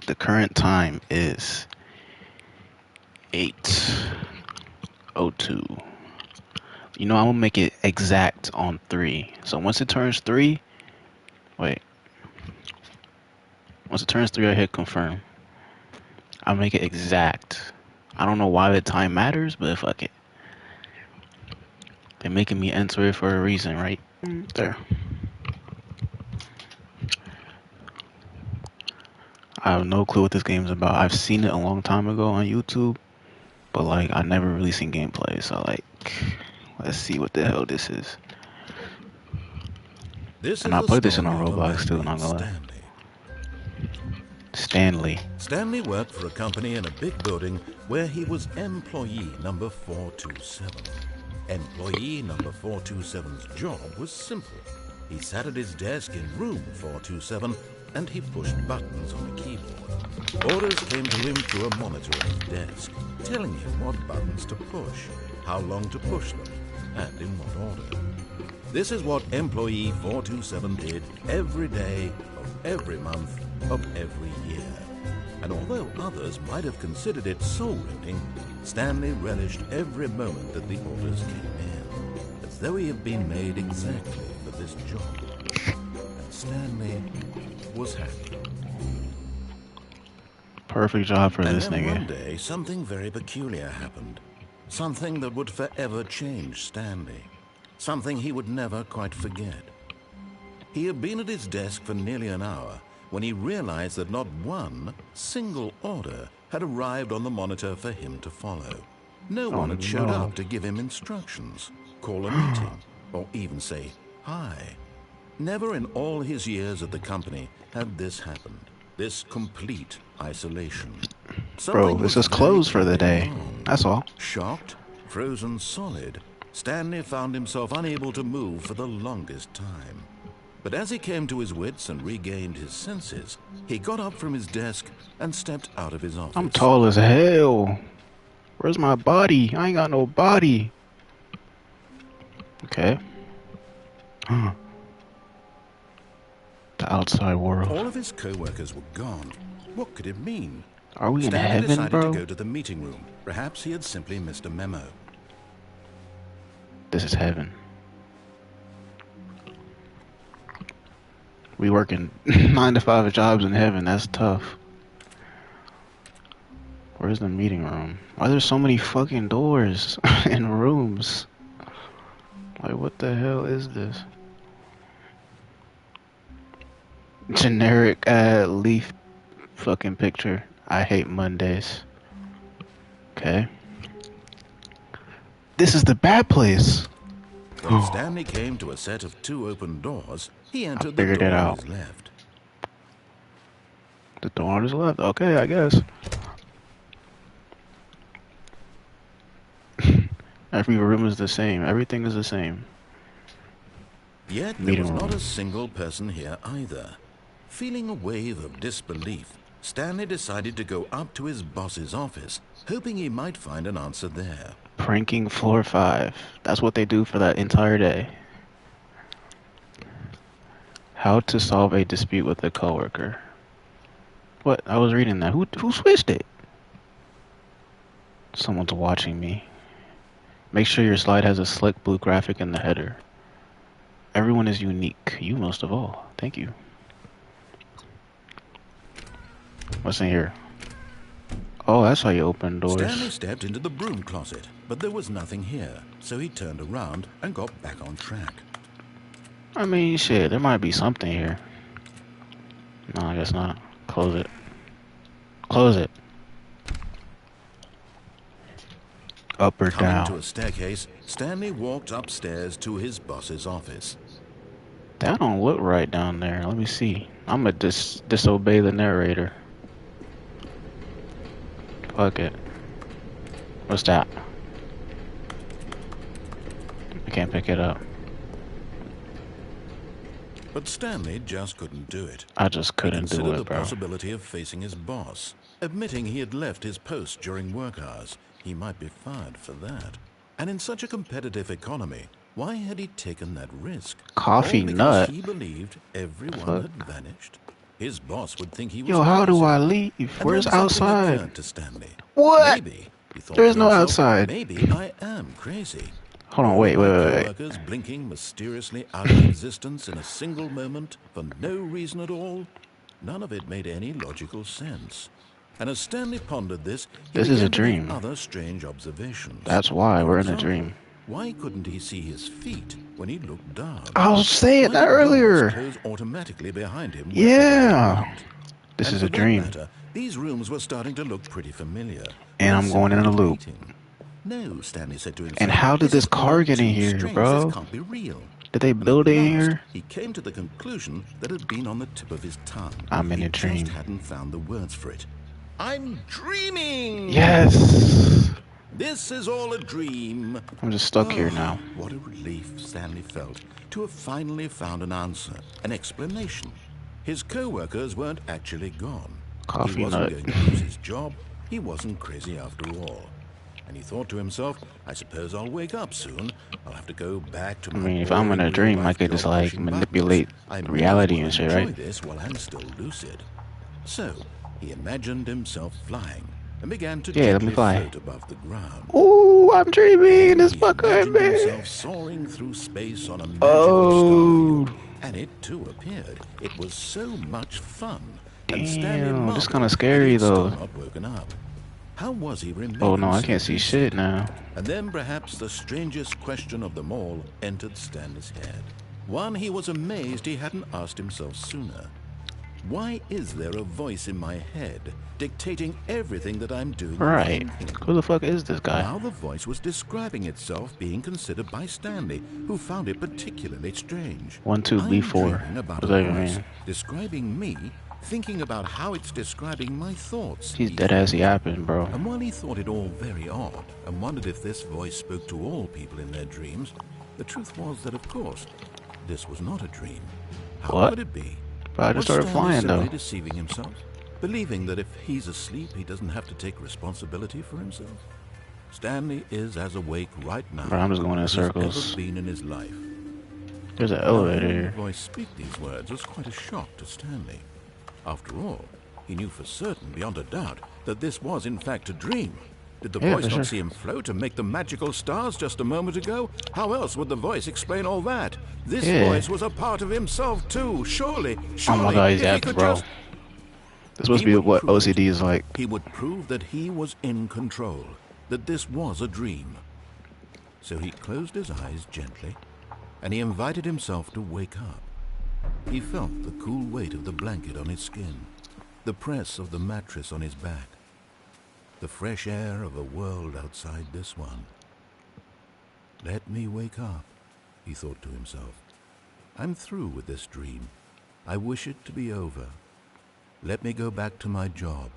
The current time is 8:02. You know, I'm gonna make it exact on 3. So once it turns 3, wait. Once it turns 3, I hit confirm. I'll make it exact. I don't know why the time matters, but fuck it. They're making me enter it for a reason, right? There. I have no clue what this game's about. I've seen it a long time ago on YouTube, but like I never really seen gameplay. So like, let's see what the hell this is. This And is I the played this in story on of a Roblox man too, not named gonna lie. Stanley. Stanley. Stanley worked for a company in a big building where he was employee number 427. Employee number 427's job was simple. He sat at his desk in room 427 and he pushed buttons on a keyboard. Orders came to him through a monitor on his desk, telling him what buttons to push, how long to push them, and in what order. This is what employee 427 did every day of every month of every year. And although others might have considered it soul-rending, Stanley relished every moment that the orders came in, as though he had been made exactly for this job. And Stanley was happy. Perfect job for And this then one nigga. day, something very peculiar happened. Something that would forever change Stanley. Something he would never quite forget. He had been at his desk for nearly an hour when he realized that not one single order had arrived on the monitor for him to follow. No one had showed up to give him instructions, call a meeting, or even say hi. Never in all his years at the company had this happened. This complete isolation. Bro, Something this was is very closed for the clearly day. wrong. That's all. Shocked, frozen solid, Stanley found himself unable to move for the longest time. But as he came to his wits and regained his senses, he got up from his desk and stepped out of his office. I'm tall as hell. Where's my body? I ain't got no body. Okay. The outside world. All of his co-workers were gone. What could it mean? Are we in Stanley heaven, decided bro? to go to the meeting room. Perhaps he had simply missed a memo. This is heaven. We working 9 to 5 jobs in heaven. That's tough. Where's the meeting room? Why there's so many fucking doors and rooms? Like, what the hell is this? Generic leaf fucking picture. I hate Mondays. Okay. This is the bad place. When Stanley came to a set of 2 open doors, he entered the figured door it on out. his left. The door on his left. Okay, I guess. Every room is the same. Everything is the same. Yet there was not a single person here either. Feeling a wave of disbelief, Stanley decided to go up to his boss's office, hoping he might find an answer there. Pranking floor 5. That's what they do for that entire day. How to solve a dispute with a coworker. What? I was reading that. Who switched it? Someone's watching me. Make sure your slide has a slick blue graphic in the header. Everyone is unique. You most of all. Thank you. What's in here? Oh, that's how you open doors. Stanley stepped into the broom closet, but there was nothing here, so he turned around and got back on track. I mean, shit, there might be something here. No, I guess not. Close it. Close it. Up or Coming down? to a staircase, Stanley walked upstairs to his boss's office. That don't look right down there. Let me see. I'm gonna disobey the narrator. Fuck it. What's that? I can't pick it up. But Stanley just couldn't do it. I just couldn't do Considered it, the bro. possibility of facing his boss. Admitting he had left his post during work hours, he might be fired for that. And in such a competitive economy, why had he taken that risk? Coffee All because nut. he believed everyone Fuck. had vanished. His boss would think he was Yo, how do crazy. I leave? And Where's then something outside? occurred to Stanley. What? Maybe, he thought There's to no himself, outside. maybe I am crazy. Hold on, All of wait, my wait, wait, wait. co-workers blinking mysteriously out of existence in a single moment for no reason at all. None of it made any logical sense. And as Stanley pondered this, he This is a began to make dream. other strange observations. That's why For we're in a example, dream. why couldn't he see his feet when he looked down? I was saying Why that did doors earlier. close automatically behind him? Yeah. This And is for a that dream. matter, these rooms were starting to look pretty familiar. And I'm going in a loop. Waiting. No, Stanley said to himself. And how did this is car all get in too here, strange. bro? This can't be real. Did they And build at it in last, here? he came to the conclusion that had been on the tip of his tongue. I'm in he a dream. just hadn't found the words for it. I'm dreaming! Yes. This is all a dream. I'm just stuck here now. What a relief Stanley felt to have finally found an answer, an explanation. His co-workers weren't actually gone. Coffee He wasn't nut. going to lose his job. He wasn't crazy after all. And he thought to himself, I suppose I'll wake up soon. I'll have to go back to I my mean, if I'm in a boring dream, real-life I could just job like pushing manipulate buttons. I may reality as well and shit, enjoy right? this while I'm still lucid. So, he imagined himself flying and began to Yeah, let me gently fly. float above the ground. Ooh, I'm dreaming. This He fucker, imagined man. himself soaring through space on a magical Oh, starfield, and it too appeared. It was so much fun. And damn. Stanley This marveled kind of that scary he'd still though. not woken up. How was he remaining Oh no, I so can't see lucid? shit now. And then perhaps the strangest question of them all entered Stanley's head. One he was amazed he hadn't asked himself sooner. Why is there a voice in my head dictating everything that I'm doing? Right. Who the fuck is this guy? Now the voice was describing itself being considered by Stanley, who found it particularly strange. 12B4. I'm dreaming about What does that a even voice mean? describing me, thinking about how it's describing my thoughts. He's he dead thought. ass yapping, bro. And while he thought it all very odd, and wondered if this voice spoke to all people in their dreams, the truth was that, of course, this was not a dream. How What? could it be? But I just Was started Stanley flying simply though. deceiving himself, believing that if he's asleep, he doesn't have to take responsibility for himself? Stanley is as awake right now Bro, I'm just going in as he's circles. ever been in his life. There's an Now, elevator hearing the here. voice speak these words was quite a shock to Stanley. After all, he knew for certain, beyond a doubt, that this was in fact a dream. Did the Yeah, voice for not sure. see him float and make the magical stars just a moment ago? How else would the voice explain all that? This Yeah. voice was a part of himself too, surely. Oh my god, he's if he yapping, could bro. just- This supposed to be He would what prove OCD is like. He would prove that he was in control, that this was a dream. So he closed his eyes gently, and he invited himself to wake up. He felt the cool weight of the blanket on his skin, the press of the mattress on his back, the fresh air of a world outside this one. Let me wake up, he thought to himself. I'm through with this dream. I wish it to be over. Let me go back to my job.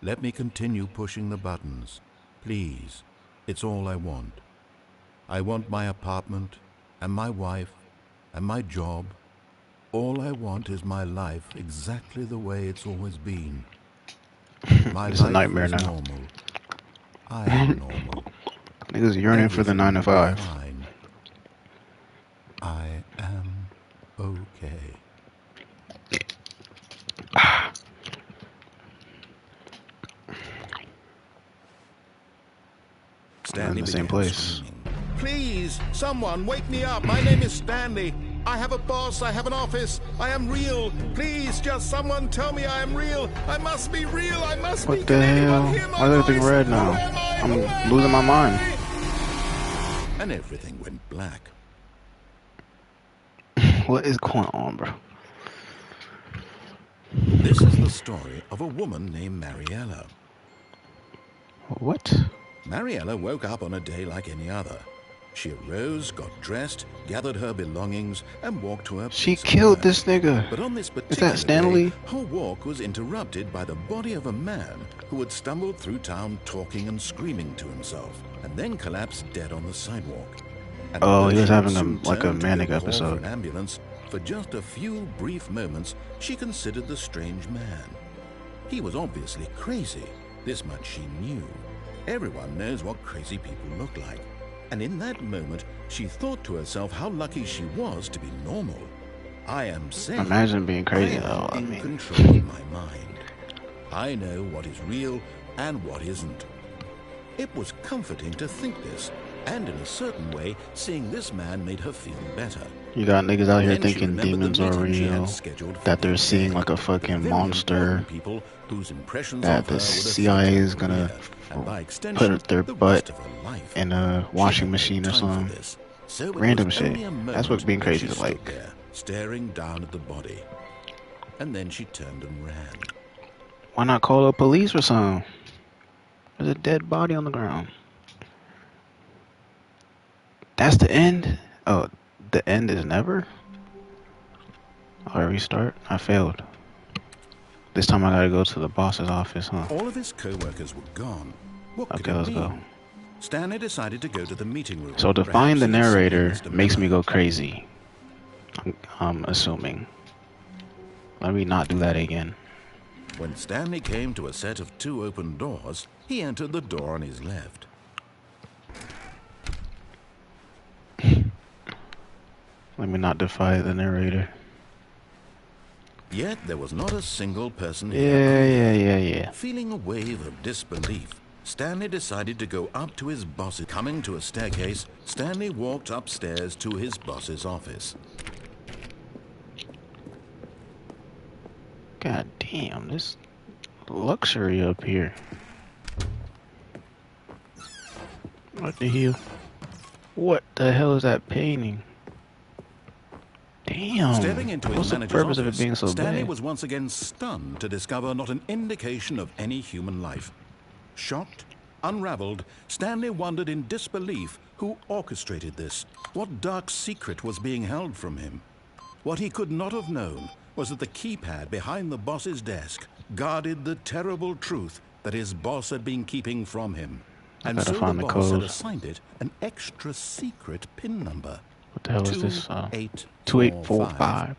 Let me continue pushing the buttons. Please, it's all I want. I want my apartment, and my wife, and my job. All I want is my life exactly the way it's always been. My It's a life nightmare is now. normal. I am normal. Niggas yearning for the Everything 9 to will be 5. fine. I am okay. Stanley in the same began place. screaming. Please, someone, wake me up. My name is Stanley. I have a boss. I have an office. I am real. Please, just someone tell me I am real. I must be real. I must be. What the Can anyone hell? hear my Why is everything voice? red now? Who am I? I'm Who am losing my mind. And everything went black. What is going on, bro? This is the story of a woman named Mariella. What? Mariella woke up on a day like any other. She arose, got dressed, gathered her belongings, and walked to her She place of killed work. this nigga. But on this particular Stanley? day, her walk was interrupted by the body of a man who had stumbled through town talking and screaming to himself, and then collapsed dead on the sidewalk. And Oh, although he was she having soon like a turned to manic go call for episode. an ambulance, for just a few brief moments, she considered the strange man. He was obviously crazy. This much she knew. Everyone knows what crazy people look like. And in that moment, she thought to herself how lucky she was to be normal. I am saying, Imagine being I crazy am though. I in mean, control of my mind. I know what is real and what isn't. It was comforting to think this, and in a certain way, seeing this man made her feel better. you got niggas out here Then she thinking remembered the demons are meeting she had real, scheduled for that the they're seeing day, like a with fucking very monster, important people whose impressions that of her the would CIA affect is her gonna career, and by extension, put their the butt rest of her life. in a She washing had no machine or time for something. this, so it Random was shit. only a That's what moment being that crazy she is stood like. there, staring down at the body, and then she turned and ran. Why not call the police or something? There's a dead body on the ground. That's the end? Oh, the end is never? Alright, restart. I failed. This time I gotta go to the boss's office, huh? All of his co-workers were gone. What could Okay, it let's mean? go. Stanley decided to go to the meeting room. So to Perhaps find the he had seen narrator Mr. makes me Miller. go crazy. I'm assuming. Let me not do that again. When Stanley came to a set of 2 open doors, he entered the door on his left. Let me not defy the narrator. Yet there was not a single person here. Yeah. Feeling a wave of disbelief, Stanley decided to go up to his boss. Coming to a staircase, Stanley walked upstairs to his boss's office. God damn, this luxury up here. What the hell? What the hell is that painting? Damn. Stepping into his What's the manager's purpose of it office, being so Stanley big? was once again stunned to discover not an indication of any human life. Shocked, unraveled, Stanley wondered in disbelief who orchestrated this. What dark secret was being held from him? What he could not have known was that the keypad behind the boss's desk guarded the terrible truth that his boss had been keeping from him. And gotta so the find the boss had code. assigned it an extra secret PIN number. What the hell is this? 2845. 2845.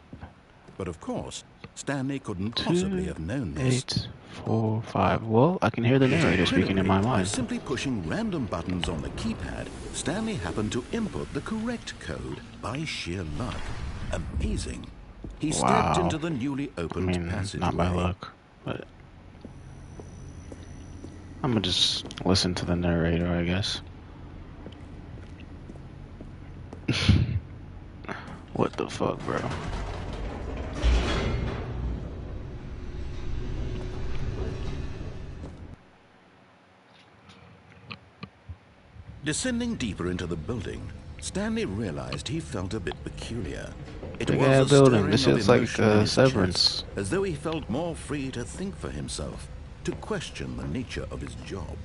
But of course, Stanley couldn't possibly have known this. 2845. Well, I can hear the narrator speaking in my By mind. simply pushing random buttons on the keypad, Stanley happened to input the correct code by sheer luck. Amazing. He stepped Wow. into the newly I opened mean, passageway. not by luck, but I'm gonna just listen to the narrator, I guess. What the fuck, bro? Descending deeper into the building, Stanley realized he felt a bit peculiar. It Big was ass a building. stirring This of is like emotion in his Severance. chest, as though he felt more free to think for himself, to question the nature of his job.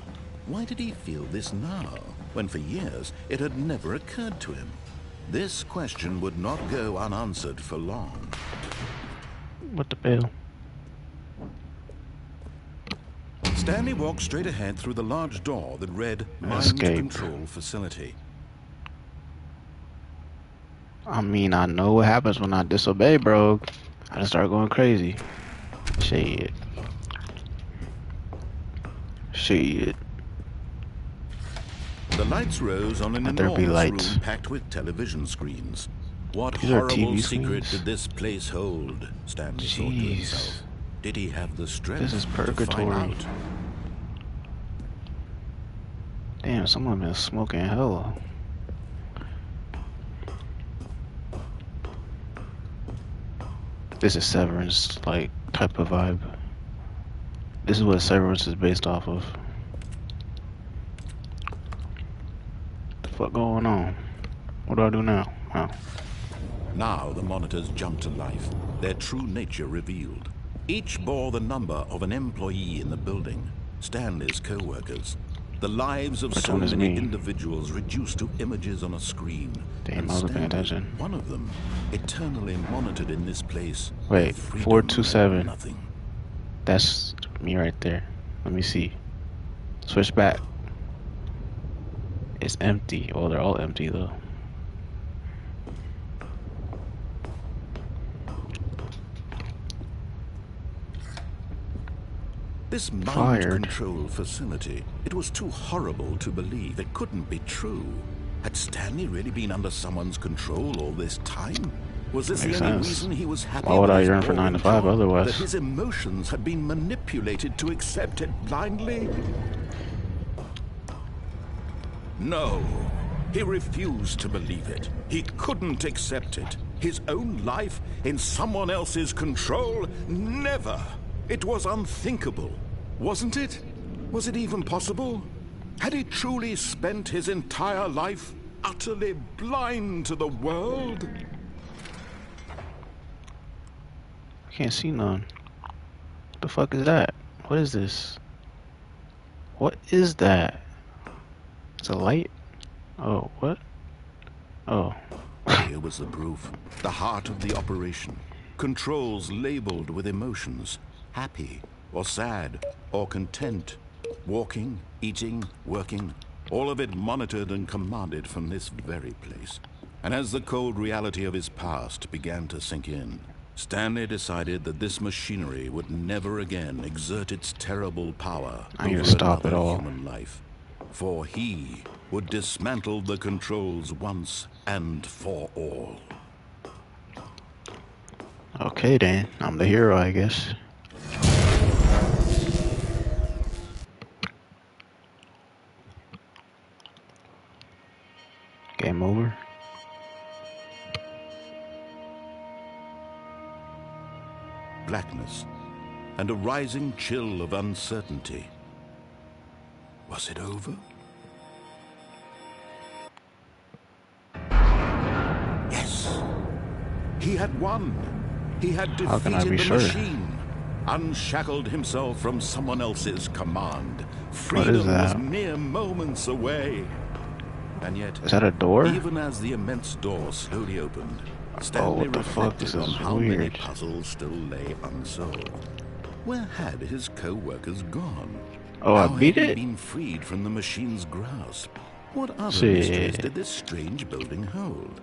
Why did he feel this now, when for years it had never occurred to him? This question would not go unanswered for long. What the hell? Stanley walked straight ahead through the large door that read Mind Escape. Control Facility. I mean, I know what happens when I disobey, bro. I just start going crazy. Shit. The lights rose on an Let there be enormous lights. room packed with television screens. What These are horrible TV secret screens? did this place hold? Stanley thought to Jeez. himself. Did he have the strength This is to find purgatory. out? Damn, someone been smoking hella. This is Severance, like, type of vibe. This is what Severance is based off of. What the fuck going on? What do I do now? Oh. Now the monitors jumped to life, their true nature revealed. Each bore the number of an employee in the building, Stanley's co-workers. The lives of Which so one is many me? individuals reduced to images on a screen. Damn, And I wasn't paying Stanley, attention. one of them, eternally monitored in this place. Wait, freedom 427. meant nothing. That's me right there. Let me see. Switch back. It's empty. Well, they're all empty though. This mind Fired. control facility, it was too horrible to believe. It couldn't be true. Had Stanley really been under someone's control all this time? Was this Makes the only sense. reason he was happy Why would with I his yearn for 9 to 5 boring job? otherwise? That his emotions had been manipulated to accept it blindly? No. He refused to believe it. He couldn't accept it. His own life in someone else's control? Never. It was unthinkable. Wasn't it? Was it even possible? Had he truly spent his entire life utterly blind to the world? I can't see none. What the fuck is that? What is this? What is that? It's a light? Oh, what? Oh. Here was the proof. The heart of the operation. Controls labeled with emotions. Happy, or sad, or content. Walking, eating, working. All of it monitored and commanded from this very place. And as the cold reality of his past began to sink in, Stanley decided that this machinery would never again exert its terrible power I need to over stop it another all. human life. For he would dismantle the controls once and for all. Okay then. I'm the hero, I guess. Game over. Blackness and a rising chill of uncertainty. Was it over? Yes. He had won. He had How can I defeated be the sure? machine, unshackled himself from someone else's command. What is Freedom was that? mere moments away. And yet, Is that a door? even as the immense door slowly opened, Stanley what the fuck? This reflected on is how many weird. puzzles still lay unsolved. Where had his co-workers gone? Oh, I How beat had he it? been freed from the machine's grasp? What other Shit. mysteries did this strange building hold?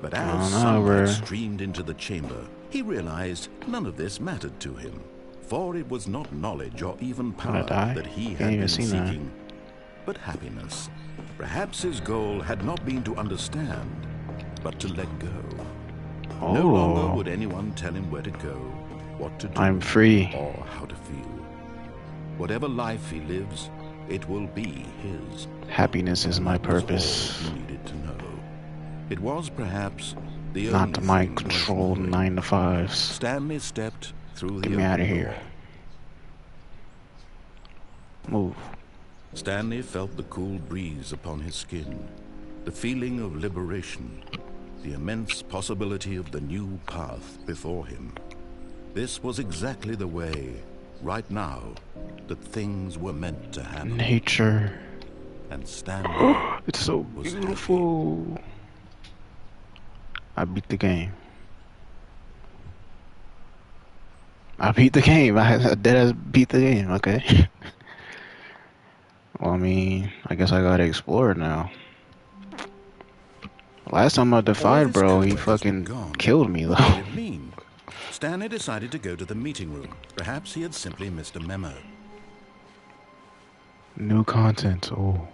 But I as don't know, bro. sunlight streamed into the chamber, he realized none of this mattered to him. For it was not knowledge or even power die? that he Can't had even been see that. seeking, but happiness. Perhaps his goal had not been to understand, but to let go. No longer Oh. would anyone tell him where to go, what to do, I'm free. or how to feel. Whatever life he lives, it will be his. Happiness is my That was purpose. all he needed to know. It was perhaps the Not only my thing worth controlled knowing. 9 to 5s. Stanley stepped through the Get me out of open here. door. Move. Stanley felt the cool breeze upon his skin, the feeling of liberation, the immense possibility of the new path before him. This was exactly the way, right now, that things were meant to happen. Nature. And Stanley It's so was beautiful. I beat the game. I beat the game. I dead beat the game. Okay. Well, I mean, I guess I gotta explore now. Last time I Although defied, his bro, he co-workers were fucking gone, killed me what though. did it mean? Stanley decided to go to the meeting room. Perhaps he had simply missed a memo. New content. Oh,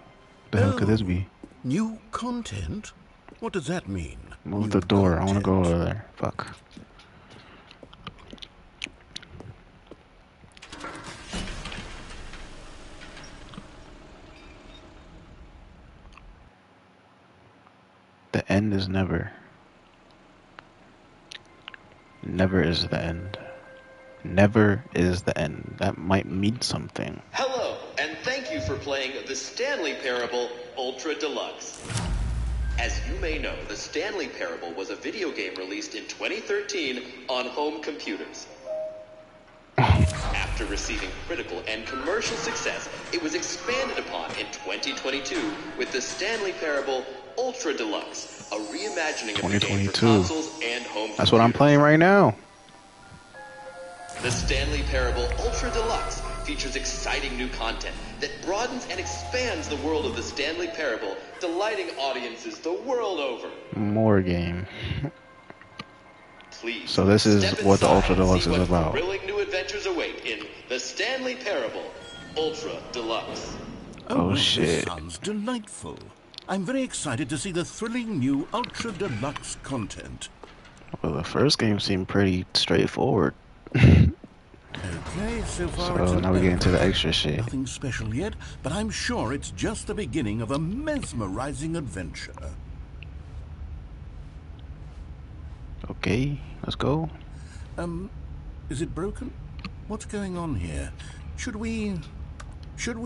the hell could this be? New content? What does that mean? Move New the door. I want to go content? over there. Fuck. The end is never. Never is the end. Never is the end. That might mean something. Hello, and thank you for playing the Stanley Parable Ultra Deluxe. As you may know, the Stanley Parable was a video game released in 2013 on home computers. After receiving critical and commercial success, it was expanded upon in 2022 with the Stanley Parable Ultra Deluxe, a reimagining of the game for 2022. consoles and home That's what I'm computers. playing right now. The Stanley Parable Ultra Deluxe features exciting new content that broadens and expands the world of the Stanley Parable, delighting audiences the world over. More game. Please, So this is step what the inside Ultra and Deluxe see is what about. thrilling new adventures await in the Stanley Parable Ultra Deluxe. Oh, This shit. sounds delightful. I'm very excited to see the thrilling new Ultra Deluxe content. Well, the first game seemed pretty straightforward. Okay, so far it's So an now we get into the elevator. extra shit. Nothing special yet, but I'm sure it's just the beginning of a mesmerizing adventure. Okay, let's go. Is it broken? What's going on here? Should we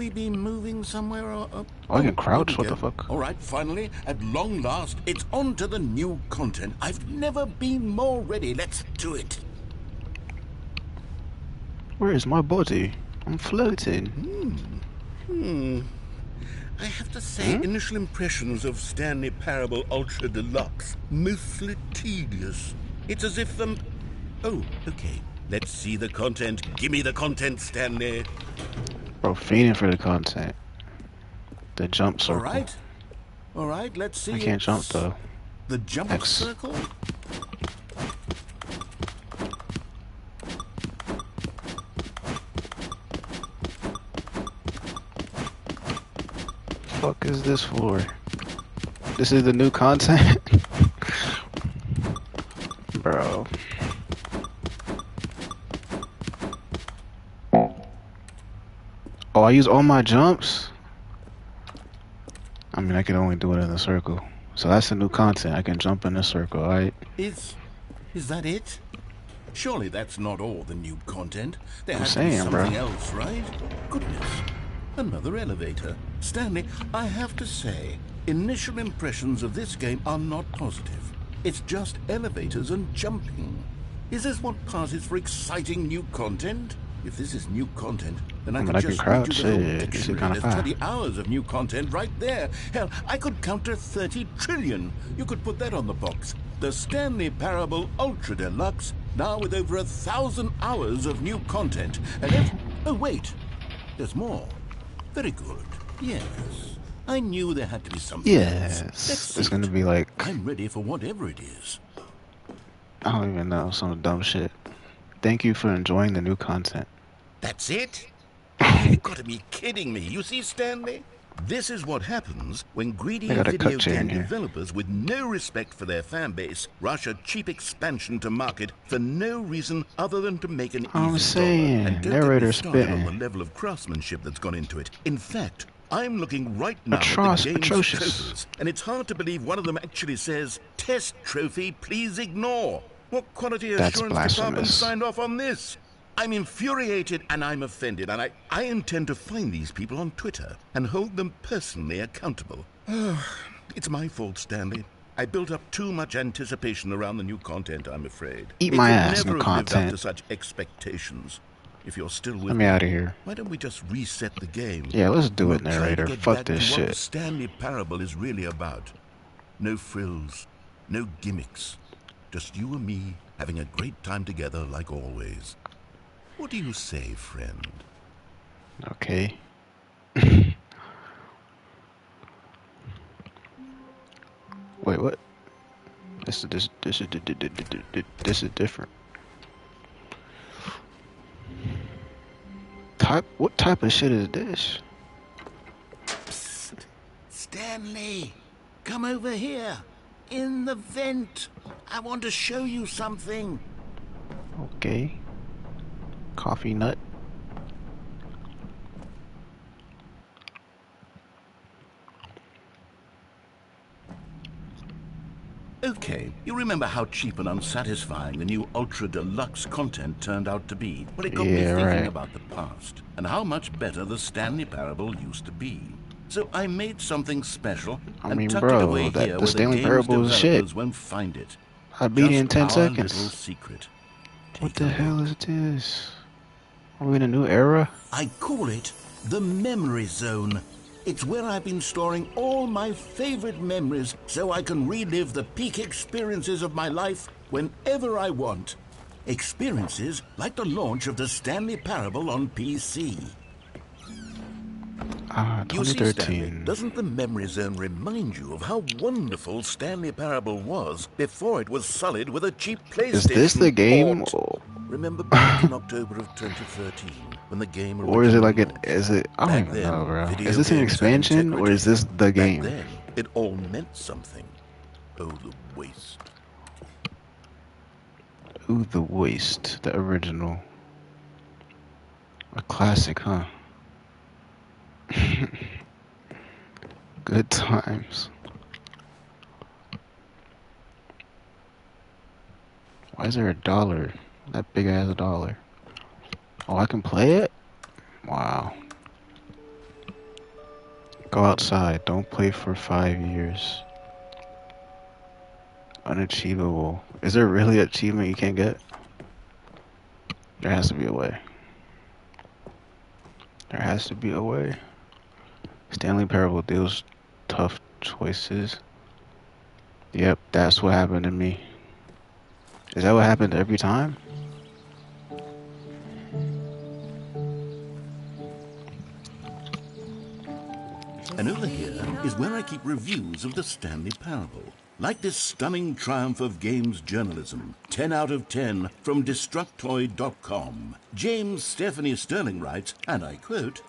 be moving somewhere or... Oh, I can crouch? here we What the go. fuck? All right, finally, at long last, it's on to the new content. I've never been more ready. Let's do it. Where is my body? I'm floating. I have to say, initial impressions of Stanley Parable Ultra Deluxe, mostly tedious. It's as if, Oh, okay. Let's see the content. Give me the content, Stanley. Bro, fiending for the content. The jump circle. All right, let's see. I can't jump though. The jump X. circle? Fuck is this for? This is the new content? Bro. Oh, I use all my jumps? I mean, I can only do it in a circle. So that's the new content. I can jump in a circle, alright? Is that it? Surely that's not all the new content. There I'm has to be saying, bro. something else, right? Goodness. Another elevator. Stanley, I have to say, initial impressions of this game are not positive. It's just elevators and jumping. Is this what passes for exciting new content? If this is new content, then I mean, could I can just crouch, read you the whole shit. This is dictionary. kinda There's fast. 20 hours of new content right there. Hell, I could counter 30 trillion. You could put that on the box. The Stanley Parable Ultra Deluxe, now with over 1,000 hours of new content. And oh wait, there's more. Very good. Yes. I knew there had to be something else. Let's Yes. see It's gonna it. be like, I'm ready for whatever it is. I don't even know, some dumb shit. Thank you for enjoying the new content. That's it? You've got to be kidding me. You see, Stanley? This is what happens when greedy They got a video cut chair in game here. developers with no respect for their fan base rush a cheap expansion to market for no reason other than to make an I'm easy saying, dollar. And don't get me narrator started on the spitting. level of craftsmanship that's gone into it. In fact, I'm looking right now at the game's Atrocious. trophies, and it's hard to believe one of them actually says, "Test trophy, please ignore." What quality That's assurance department blasphemous. signed off on this? I'm infuriated and I'm offended, and I intend to find these people on Twitter and hold them personally accountable. It's my fault, Stanley. I built up too much anticipation around the new content, I'm afraid. Eat It my could ass, never new have lived up content. to such expectations. If you're still with Let me out of here. why don't we just reset the game? Yeah, let's do We'll it, try to narrator. get Fuck back this to what the shit. Stanley Parable is really about. No frills, no gimmicks. Just you and me having a great time together like always. What do you say, friend? Okay. Wait, what? This is different. What type of shit is this? Psst. Stanley, come over here. In the vent. I want to show you something. Okay. Coffee nut. Okay, you remember how cheap and unsatisfying the new Ultra Deluxe content turned out to be? Well, it got me Yeah, thinking right. about the past and how much better the Stanley Parable used to be. So I made something special I and mean, tucked it bro, away that- here the where Stanley the game's Parable is shit. developers won't find it. I beat it in Just 10 our little seconds. secret. What Take the a hell look. is this? Are we in a new era? I call it the Memory Zone. It's where I've been storing all my favorite memories so I can relive the peak experiences of my life whenever I want. Experiences like the launch of the Stanley Parable on PC. You see, Stanley, 2013. doesn't the Memory Zone remind you of how wonderful Stanley Parable was before it was sullied with a cheap PlayStation Is this the game? port? Remember back in October of 2013 when the game Or is it like originally an, is it, I don't Back even then, know, bro. video Is this an games had expansion or integrity. is this the game? Back then, it all meant something. Oh, the waste. Ooh, the Waste, the original. A classic, huh? Good times. Why is there $1? That big ass $1. Oh, I can play it? Wow. Go outside. Don't play for 5 years. Unachievable. Is there really an achievement you can't get? There has to be a way. There has to be a way. Stanley Parable deals tough choices. Yep, that's what happened to me. Is that what happened every time? And over here is where I keep reviews of the Stanley Parable. Like this stunning triumph of games journalism, 10 out of 10 from Destructoid.com. James Stephanie Sterling writes, and I quote,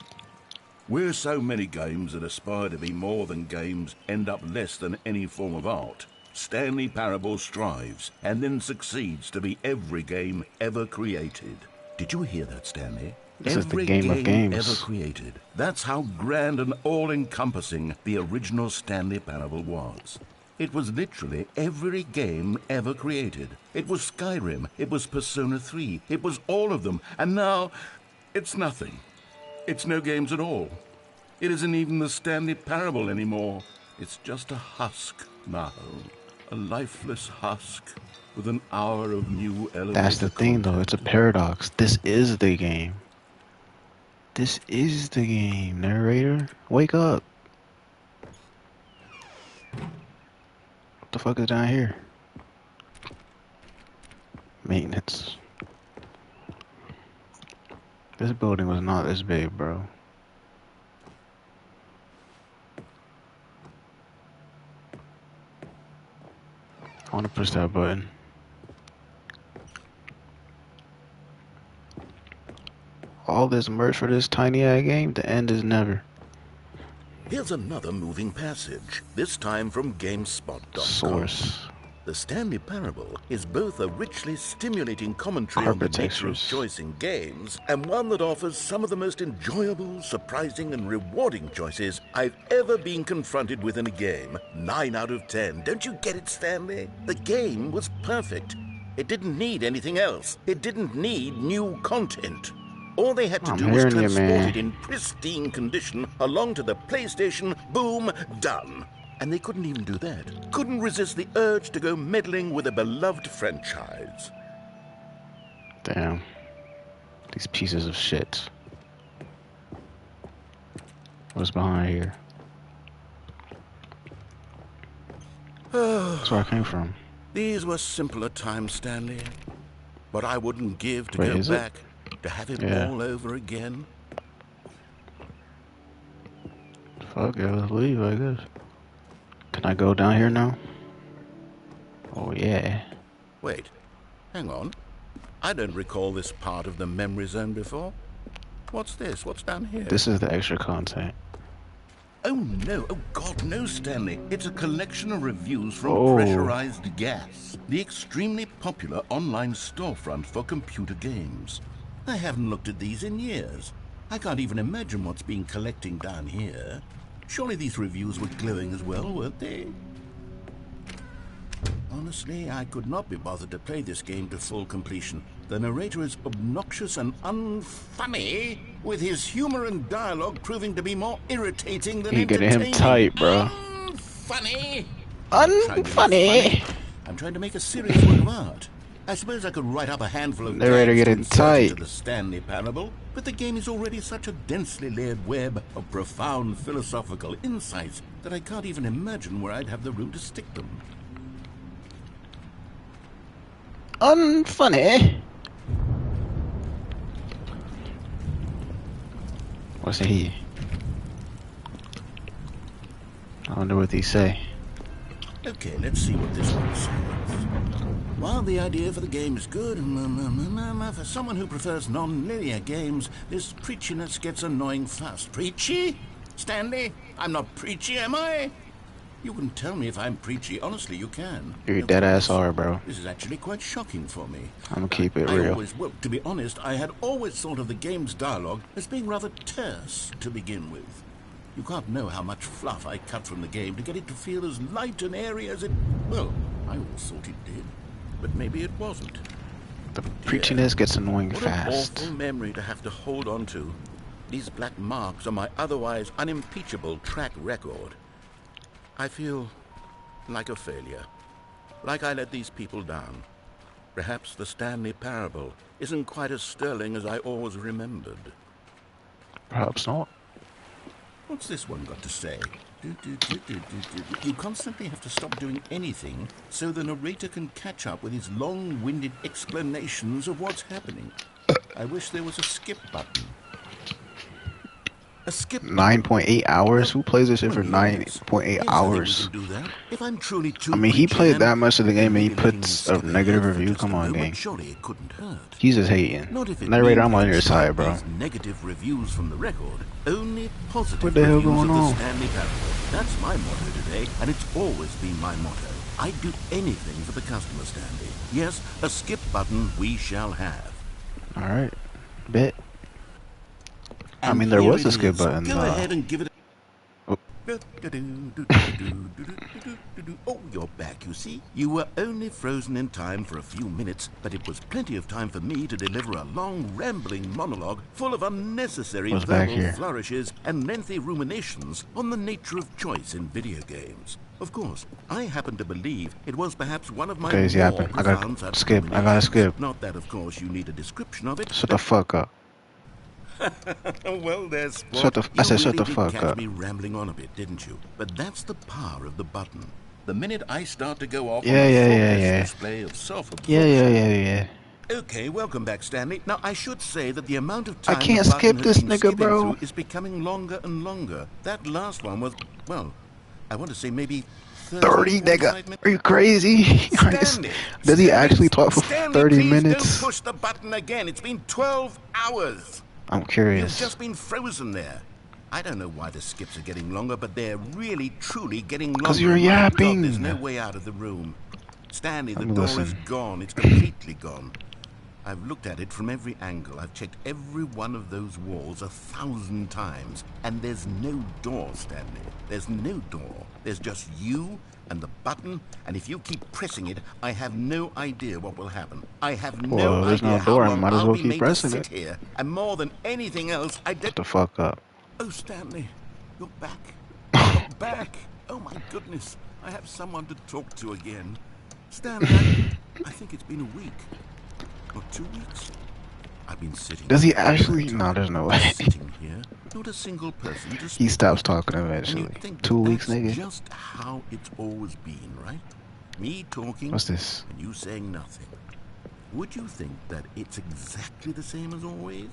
"Where so many games that aspire to be more than games end up less than any form of art, Stanley Parable strives and then succeeds to be every game ever created." Did you hear that, Stanley? This is the Every game of games. ever created. That's how grand and all-encompassing the original Stanley Parable was. It was literally every game ever created. It was Skyrim, it was Persona 3, it was all of them, and now it's nothing. It's no games at all. It isn't even the Stanley Parable anymore. It's just a husk now. A lifeless husk with an hour of new elevator. That's the thing, though. It's a paradox. This is the game. This is the game, narrator. Wake up. What the fuck is down here? Maintenance. This building was not this big, bro. I want to push that button. All this merch for this tiny ass game, the end is never. Here's another moving passage, this time from GameSpot.com. Source. The Stanley Parable is both a richly stimulating commentary on the nature of choice in games, and one that offers some of the most enjoyable, surprising, and rewarding choices I've ever been confronted with in a game. 9 out of 10. Don't you get it, Stanley? The game was perfect. It didn't need anything else. It didn't need new content. All they had to do was transport it in pristine condition along to the PlayStation, boom, done. And they couldn't even do that. Couldn't resist the urge to go meddling with a beloved franchise. Damn. These pieces of shit. What's behind here? That's where I came from. These were simpler times, Stanley. But I wouldn't give to go back. To have it all over again. Fuck it, let's leave, I guess. Can I go down here now? Oh yeah. Wait, hang on. I don't recall this part of the memory zone before. What's this? What's down here? This is the extra content. Oh no, oh God, no, Stanley. It's a collection of reviews from Pressurized Gas, the extremely popular online storefront for computer games. I haven't looked at these in years. I can't even imagine what's been collecting down here. Surely these reviews were glowing as well, weren't they? Honestly, I could not be bothered to play this game to full completion. The narrator is obnoxious and unfunny, with his humor and dialogue proving to be more irritating than entertaining. You get him tight, bro. Unfunny! Unfunny! I'm trying to make a serious work of art. I suppose I could write up a handful of narrator getting tight to the Stanley Parable, but the game is already such a densely layered web of profound philosophical insights that I can't even imagine where I'd have the room to stick them. Unfunny. What's he? I wonder what they say. Okay, let's see what this one says. While the idea for the game is good, for someone who prefers non-linear games, this preachiness gets annoying fast. Preachy? Stanley? I'm not preachy, am I? You can tell me if I'm preachy. Honestly, you can. You're Now, dead ass this, are, bro. this is actually quite shocking for me. I'm gonna keep it I real. always, well, to be honest, I had always thought of the game's dialogue as being rather terse to begin with. You can't know how much fluff I cut from the game to get it to feel as light and airy as it... Well, I always thought it did. But maybe it wasn't. The preachiness gets annoying What an fast. awful memory to have to hold on to. These black marks on my otherwise unimpeachable track record. I feel like a failure. Like I let these people down. Perhaps the Stanley Parable isn't quite as sterling as I always remembered. Perhaps not. What's this one got to say? You constantly have to stop doing anything so the narrator can catch up with his long-winded explanations of what's happening. I wish there was a skip button. A skip 9.8 hours? Who plays this shit for 9.8 hours? If I'm truly too I mean, he preachy, played then that much of the game and he maybe letting puts me a skip negative ahead for review. just a Come on, moment, gang. surely it couldn't hurt. He's just hating. Not if it Narrator, I'm means on your despite side, bro. these negative reviews from the record, only positive What the hell reviews going of the on? Stanley Parable. That's my motto today, and it's always been my motto. I'd do anything for the customer, Stanley. Yes, a skip button we shall have. Alright. Bet. I And mean, there here was a it skip is. button. Go ahead and give it a... Oh. Oh, you're back, you see. You were only frozen in time for a few minutes, but it was plenty of time for me to deliver a long, rambling monologue full of unnecessary What's back verbal here? flourishes and lengthy ruminations on the nature of choice in video games. Of course, I happen to believe it was perhaps one of my Okay, he's more yapping. I gotta profound such skip. I gotta ruminations. skip. Not that, of course, you need a description of it. Shut the fuck up. Well, there's sport. Shut the- I said shut the did fuck catch up. me rambling on a bit, didn't you? But that's the power of the button. The minute I start to go off Yeah, on a yeah, thoughtless yeah. display of self-absorption. Yeah. Okay, welcome back, Stanley. Now, I should say that the amount of I time can't the button skip has this been nigga, skipping bro. through is becoming longer and longer. That last one was, well, I want to say maybe 30, 45 nigga. minutes. Are you crazy? Stanley, Does he actually talk for Stanley, 30 please minutes? don't push the button again. It's been 12 hours. I'm You've curious. just been frozen there. I don't know why the skips are getting longer, but they're really, truly getting longer. 'Cause you're My God, yapping. there's no way out of the room. Stanley, the Let me door is listen. gone. It's completely gone. I've looked at it from every angle. I've checked every one of those walls 1,000 times. And there's no door, Stanley. There's no door. There's just you and the button, and if you keep pressing it, I have no idea what will happen. I have Well, no there's idea no how door, I long might as I'll well be keep made pressing to it. sit here. And more than anything else, I Shut the fuck up. Oh, Stanley, you're back. You're back. Oh, my goodness. I have someone to talk to again. Stanley, I think it's been a week. Or 2 weeks. I've been sitting Does he here all actually? that No, time. there's no way. Sitting here, not a single person to He speak stops with. talking And eventually. you'd think 2 that weeks, that's nigga. just how it's always been, right? Me talking What's this? and you saying nothing. Would you think that it's exactly the same as always?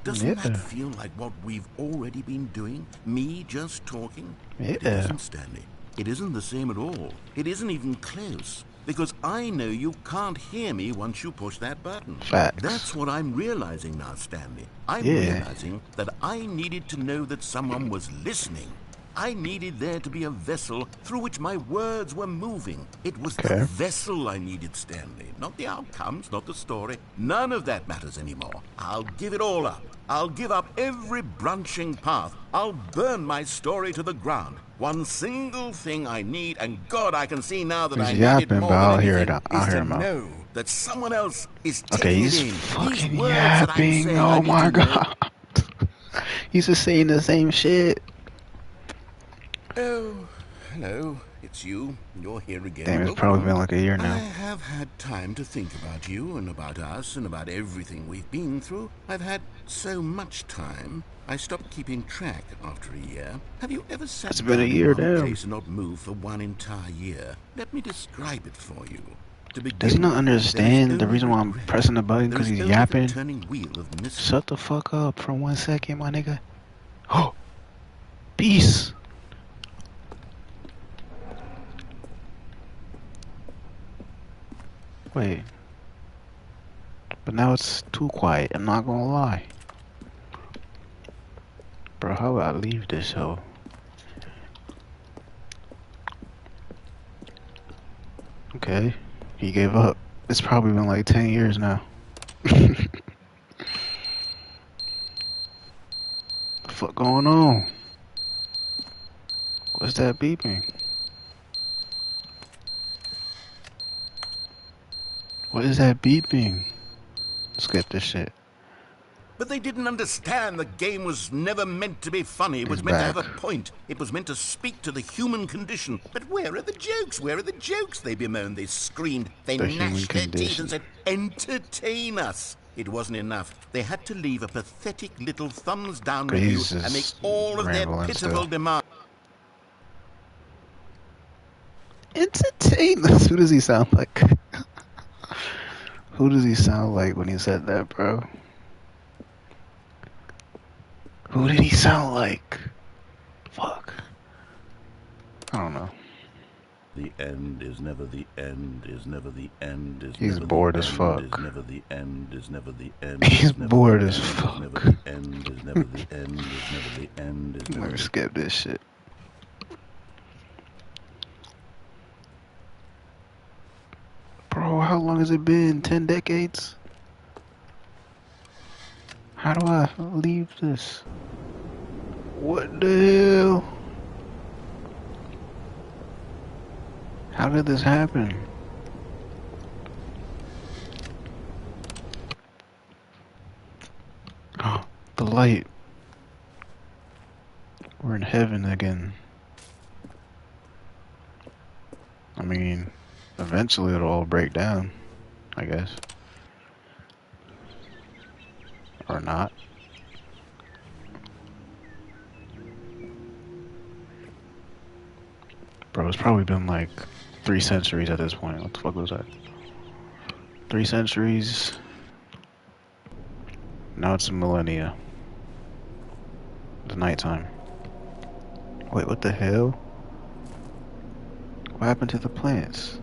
Doesn't Yeah. that feel like what we've already been doing? Me just talking? But it Yeah. isn't, Stanley. It isn't the same at all. It isn't even close. Because I know you can't hear me once you push that button. Facts. That's what I'm realizing now, Stanley. I'm Yeah. realizing that I needed to know that someone was listening. I needed there to be a vessel through which my words were moving. It was Okay. the vessel I needed, Stanley. Not the outcomes, not the story. None of that matters anymore. I'll give it all up. I'll give up every branching path. I'll burn my story to the ground. One single thing I need, and God, I can see now that He's I need it yapping, more but than I'll hear anything, it. I'll is hear to him out. know that someone else is Okay, taking he's it in. fucking These words that I'm yapping. saying, I Oh need my to know. god. He's just saying the same shit. Oh, hello. It's you. You're here again. Damn, it's Welcome probably home. been like a year I now. have had time to think about you and about us and about everything we've been through. I've had so much time. I stopped keeping track after a year. Have you ever sat It's been a down year, in one damn. place and not moved for one entire year? Let me describe it for you. To begin Does he not with, understand there the is reason why I'm regret. pressing the button? There Because is he's only the yapping? turning wheel of mystery. Shut the fuck up for 1 second, my nigga. Oh, peace. Wait. But now it's too quiet, I'm not gonna lie. Bro, how about I leave this hoe? Okay, he gave up. It's probably been like 10 years now. The fuck going on? What's that beeping? What is that beeping? Skip this shit. But they didn't understand the game was never meant to be funny. It was meant to have a point. It was meant to speak to the human condition. But where are the jokes? Where are the jokes? They bemoaned, they screamed, they gnashed their teeth and said, entertain us. It wasn't enough. They had to leave a pathetic little thumbs down review and make all of their pitiful demands. Entertain us? Who does he sound like? Who does he sound like when he said that, bro? Who did he sound like? Fuck. I don't know. The end is never the end, is never the end, is He's never bored the as end, fuck. is never the end, is never the end. He's bored as fuck. Is never the end, is never the end, is never the end, is never Never skip this shit. Bro, how long has it been? 10 decades? How do I leave this? What the hell? How did this happen? Oh, the light. We're in heaven again. I mean, eventually it'll all break down, I guess. Or not. Bro, it's probably been like 3 centuries at this point. What the fuck was that? 3 centuries. Now it's a millennia. It's nighttime. Wait, what the hell? What happened to the plants?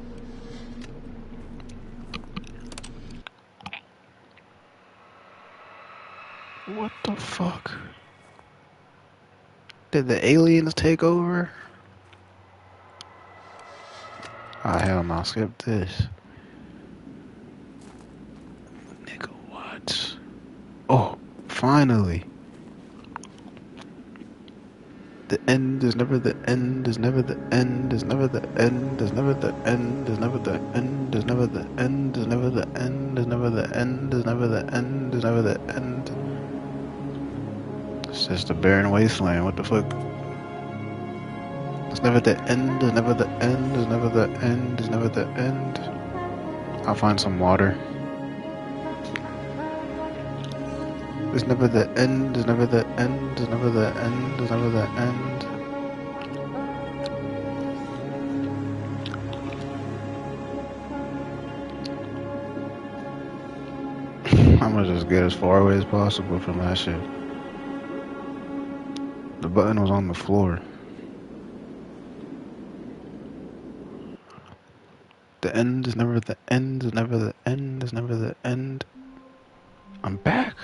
What the fuck? Did the aliens take over? Ah, hell no, skip this. Nigga, what? Oh, finally. The end is never the end, is never the end, is never the end, is never the end, is never the end, is never the end, is never the end, is never the end, is never the end, is never the end. It's just a barren wasteland, what the fuck? It's never the end, is never the end, is never the end, is never the end. I'll find some water. It's never the end, is never the end, is never the end, is never the end. I'm gonna just get as far away as possible from that shit. The button was on the floor. The end is never the end, is never the end, is never the end. I'm back.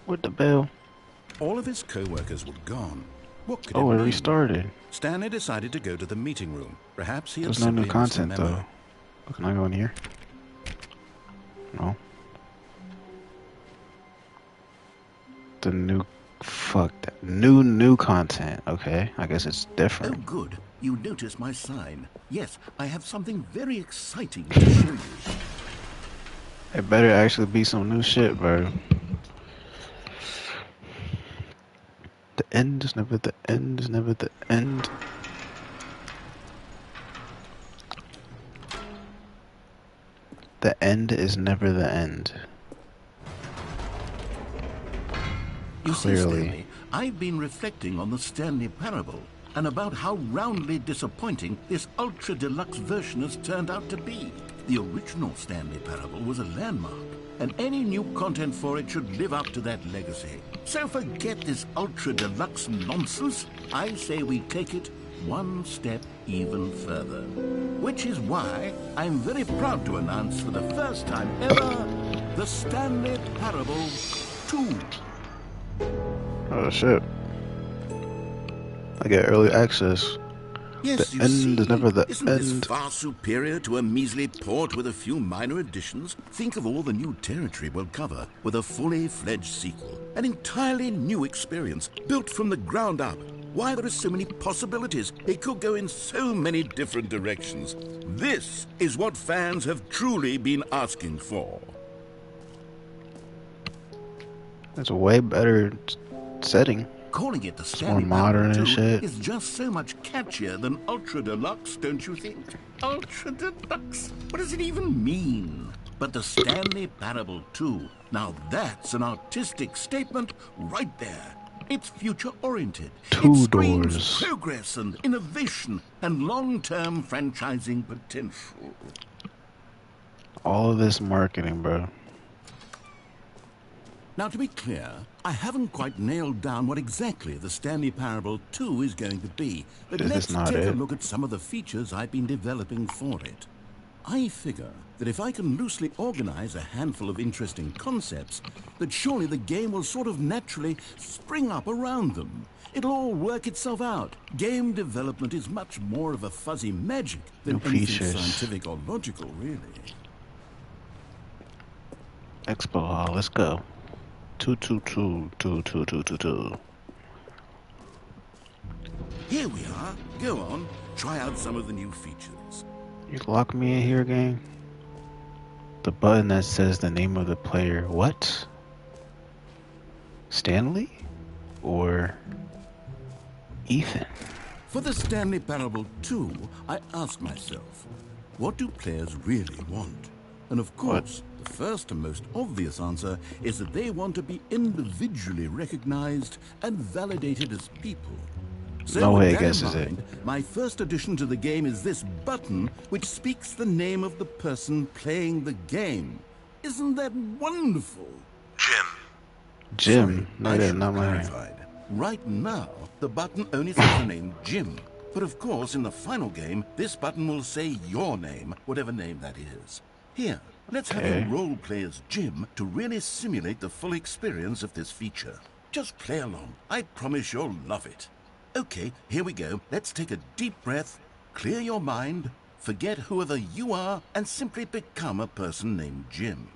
What the bell? All of his co-workers were gone. What could Oh, it it mean? restarted. Stanley decided to go to the meeting room. Perhaps he had There's no simply new missed the content memo. though. Oh, can I go in here? No. The new, fuck that. New content. Okay, I guess it's Oh, different. good. You notice my sign. Yes, I have something very exciting to show you. It better actually be some new shit, bro. The end is never the end, is never the end. The end is never the end. You see, Clearly. Stanley, I've been reflecting on the Stanley Parable and about how roundly disappointing this Ultra Deluxe version has turned out to be. The original Stanley Parable was a landmark, and any new content for it should live up to that legacy. So forget this Ultra Deluxe nonsense. I say we take it one step even further. Which is why I'm very proud to announce for the first time ever the Stanley Parable 2. Oh shit. I get early access. The Yes, you end is see, never the isn't this end. far superior to a measly port with a few minor additions? Think of all the new territory we'll cover with a fully fledged sequel. An entirely new experience, built from the ground up. Why, there are so many possibilities. It could go in so many different directions. This is what fans have truly been asking for. It's a way better setting. Calling it the It's more Stanley Parable modern and 2 shit. is just so much catchier than Ultra Deluxe, don't you think? Ultra Deluxe? What does it even mean? But the Stanley Parable 2, now that's an artistic statement right there. It's future-oriented. It Two screams doors. progress and innovation and long-term franchising potential. All of this marketing, bro. Now, to be clear, I haven't quite nailed down what exactly the Stanley Parable 2 is going to be, but This is let's not take a it. look at some of the features I've been developing for it. I figure that if I can loosely organize a handful of interesting concepts, that surely the game will sort of naturally spring up around them. It'll all work itself out. Game development is much more of a fuzzy magic than New anything features. scientific or logical, really. Expo Hall, let's go. 222. Here we are. Go on, try out some of the new features. You lock me in here, gang? The button that says the name of the player. What? Stanley? Or Ethan? For the Stanley Parable 2, I asked myself, what do players really want? And of course, the first and most obvious answer is that they want to be individually recognized and validated as people. So No with way that guesses in it. mind, my first addition to the game is this button which speaks the name of the person playing the game. Isn't that wonderful? Jim. No, I that's should not have my name. clarified. Right now, the button only says the name Jim. But of course, in the final game, this button will say your name, whatever name that is. Here, let's have Okay. you role play as Jim to really simulate the full experience of this feature. Just play along. I promise you'll love it. Okay, here we go. Let's take a deep breath, clear your mind, forget whoever you are, and simply become a person named Jim.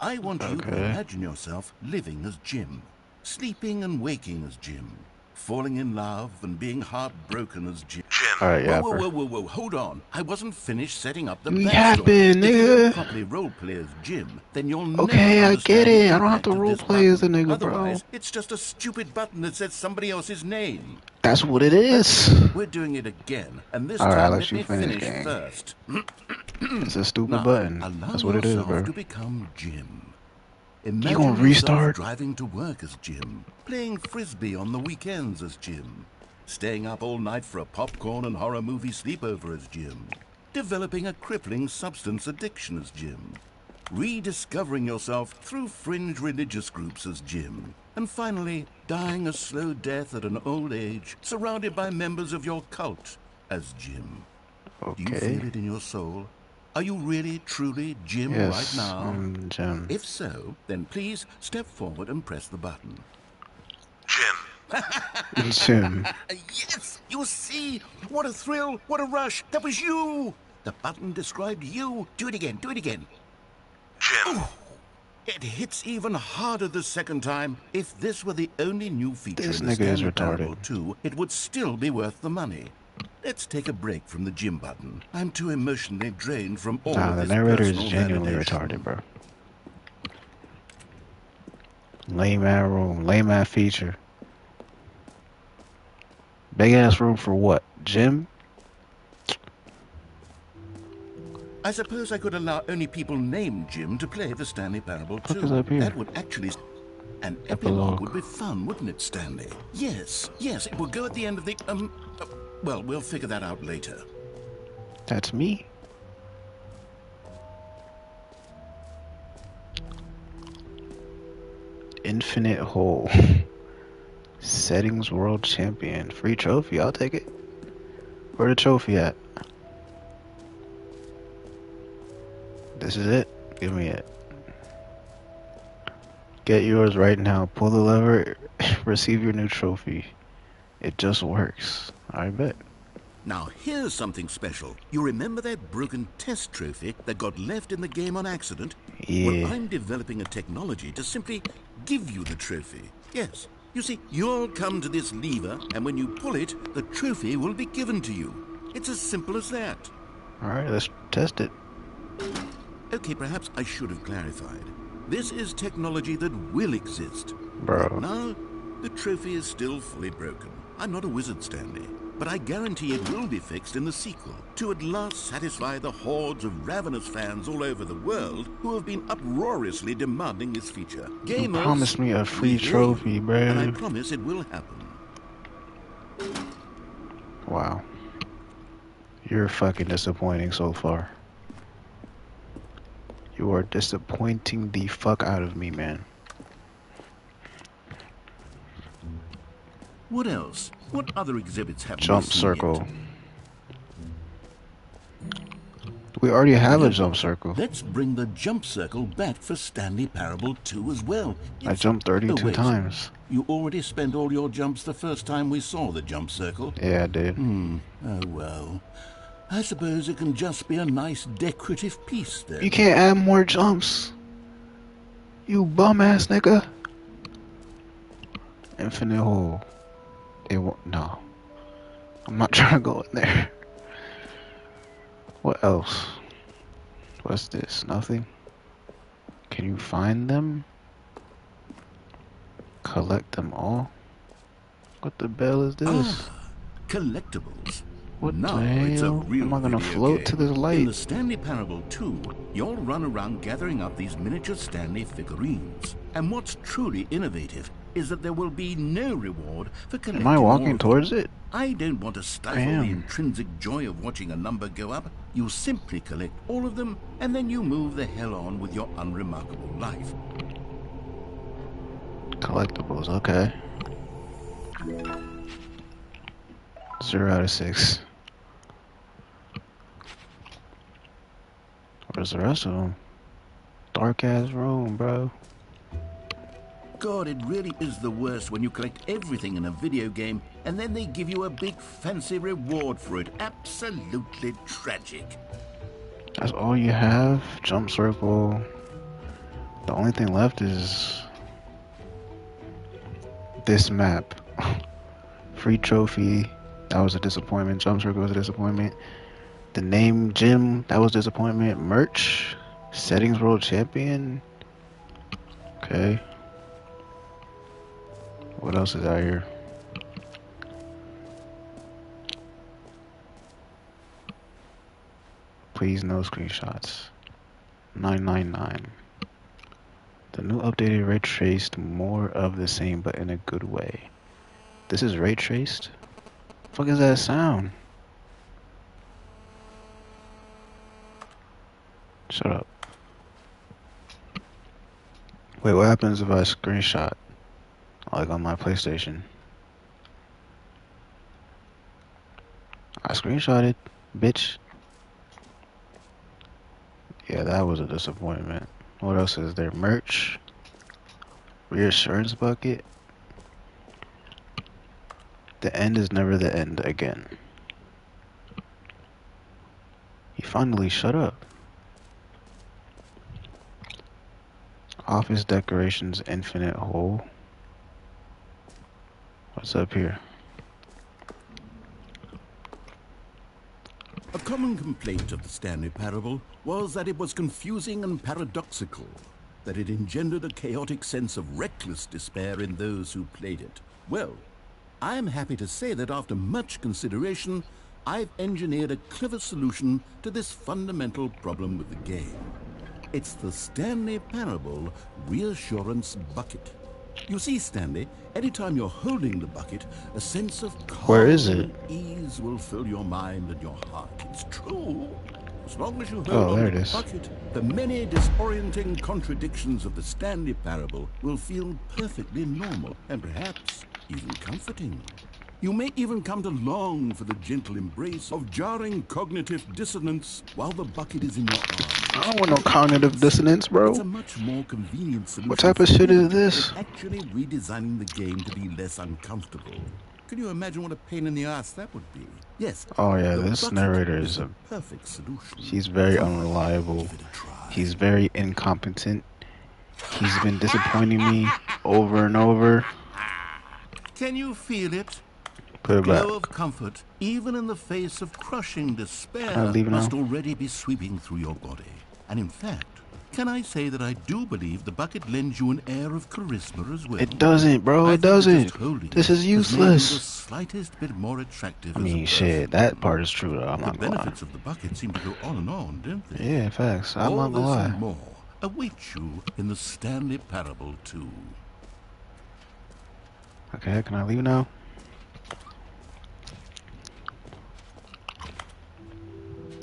I want you to Okay. imagine yourself living as Jim, sleeping and waking as Jim, falling in love and being heartbroken as Jim. Alright, Whoa, yapper. whoa, whoa, whoa, whoa, hold on. I wasn't finished setting up the You backstory. yapping, If you don't nigga. properly roleplay as Jim, then you'll Okay, never I understand get it. the I don't have to impact of this roleplay as a button. nigga, bro. Otherwise, it's just a stupid button that says somebody else's name. That's what it is. We're doing it again, and this Alright, time let let you me finish, finish gang. first. It's a stupid Now, button. allow That's what it is, yourself bro. to become Jim. You Imagine gonna yourself restart? driving to work as Jim, playing frisbee on the weekends as Jim, staying up all night for a popcorn and horror movie sleepover as Jim, developing a crippling substance addiction as Jim, rediscovering yourself through fringe religious groups as Jim, and finally dying a slow death at an old age, surrounded by members of your cult as Jim. Do you Okay. feel it in your soul? Are you really, truly Jim Yes, right now? Jim. If so, then please step forward and press the button. Jim. Yes! You see? What a thrill! What a rush! That was you! The button described you. Do it again, do it again. Jim. It hits even harder the second time. If this were the only new feature This in the nigga is Stanley retarded. Parable 2, it would still be worth the money. Let's take a break from the Jim button. I'm too emotionally drained from all Nah, of the this narrator is personal genuinely validation. retarded, bro. Lame ass room, lame ass feature. Big ass room for what? Jim? I suppose I could allow only people named Jim to play the Stanley Parable Fuck 2. is up here? That would actually... An epilogue would be fun, wouldn't it, Stanley? Yes, yes, it would go at the end of the... well, we'll figure that out later. That's me. Infinite hole. Settings world champion. Free trophy, I'll take it. Where the trophy at? This is it. Give me it. Get yours right now. Pull the lever. Receive your new trophy. It just works. I bet. Now, here's something special. You remember that broken test trophy that got left in the game on accident? Well, Yeah. I'm developing a technology to simply give you the trophy. Yes. You see, you'll come to this lever, and when you pull it, the trophy will be given to you. It's as simple as that. Alright, let's test it. Okay, perhaps I should have clarified. This is technology that will exist. Bro. Right now, the trophy is still fully broken. I'm not a wizard, Stanley, but I guarantee it will be fixed in the sequel to at last satisfy the hordes of ravenous fans all over the world who have been uproariously demanding this feature. You Gamers, promised me a free we hear trophy, you, bro. and I promise it will happen. Wow. You're fucking disappointing so far. You are disappointing the fuck out of me, man. What else? What other exhibits have Jump we seen circle. yet? We already have a You know jump what? circle. Let's bring the jump circle back for Stanley Parable 2 as well. I jumped 32 wait. times. You already spent all your jumps the first time we saw the jump circle? Yeah, I did. Oh well. I suppose it can just be a nice decorative piece then. You can't add more jumps. You bum ass nigga. Infinite hole. It won't. No. I'm not trying to go in there. What else? What's this? Nothing? Can you find them? Collect them all? What the bell is this? Collectibles. What Now the it's a hell? real Am I gonna video float game. to this In light? the Stanley Parable 2, you'll run around gathering up these miniature Stanley figurines. And what's truly innovative is that there will be no reward for collecting Am I more walking of towards them. it? I don't want to stifle I am. the intrinsic joy of watching a number go up. You simply collect all of them, and then you move the hell on with your unremarkable life. Collectibles, okay. 0 out of 6. Where's the rest of them? Dark ass room, bro. God, it really is the worst when you collect everything in a video game and then they give you a big fancy reward for it. Absolutely tragic. That's all you have? Jump circle. The only thing left is this map. Free trophy. That was a disappointment. Jump circle was a disappointment. The name gym. That was a disappointment. Merch. Settings world champion. Okay. What else is out here? Please no screenshots. 999. The new updated ray traced more of the same but in a good way. This is ray traced? Fuck is that sound? Shut up. Wait, what happens if I screenshot? Like on my PlayStation. I screenshotted, bitch. Yeah, that was a disappointment. What else is there? Merch. Reassurance bucket. The end is never the end again. He finally shut up. Office decorations, infinite hole. What's up here? A common complaint of the Stanley Parable was that it was confusing and paradoxical, that it engendered a chaotic sense of reckless despair in those who played it. Well, I am happy to say that after much consideration, I've engineered a clever solution to this fundamental problem with the game. It's the Stanley Parable Reassurance Bucket. You see, Stanley, anytime you're holding the bucket, a sense of calm Where is it? and ease will fill your mind and your heart. It's true. As long as you hold Oh, on there to it the is. bucket, the many disorienting contradictions of the Stanley Parable will feel perfectly normal and perhaps even comforting. You may even come to long for the gentle embrace of jarring cognitive dissonance while the bucket is in your arms. I don't want no cognitive dissonance, bro. It's a much more convenient solution What type of for shit me is this? than actually redesigning the game to be less uncomfortable. Can you imagine what a pain in the ass that would be? Yes. Oh yeah, the this bucket narrator is the a... perfect solution. He's very Come on, unreliable. give it a try. He's very incompetent. He's been disappointing me over and over. Can you feel it? Put The it back. glow of comfort, even in the face of crushing despair, Can I leave now? must already be sweeping through your body. And in fact, can I say that I do believe the bucket lends you an air of charisma as well? It doesn't, bro. I It think that doesn't. just holding This it is has made you the useless. slightest bit more attractive I as a mean, person. shit. That part is true, though. I'm The not gonna lie. benefits of the bucket seem to go on and on, don't they? Yeah, facts. I'm All not gonna this lie. and more awaits you in the Stanley Parable 2. Okay, can I leave now?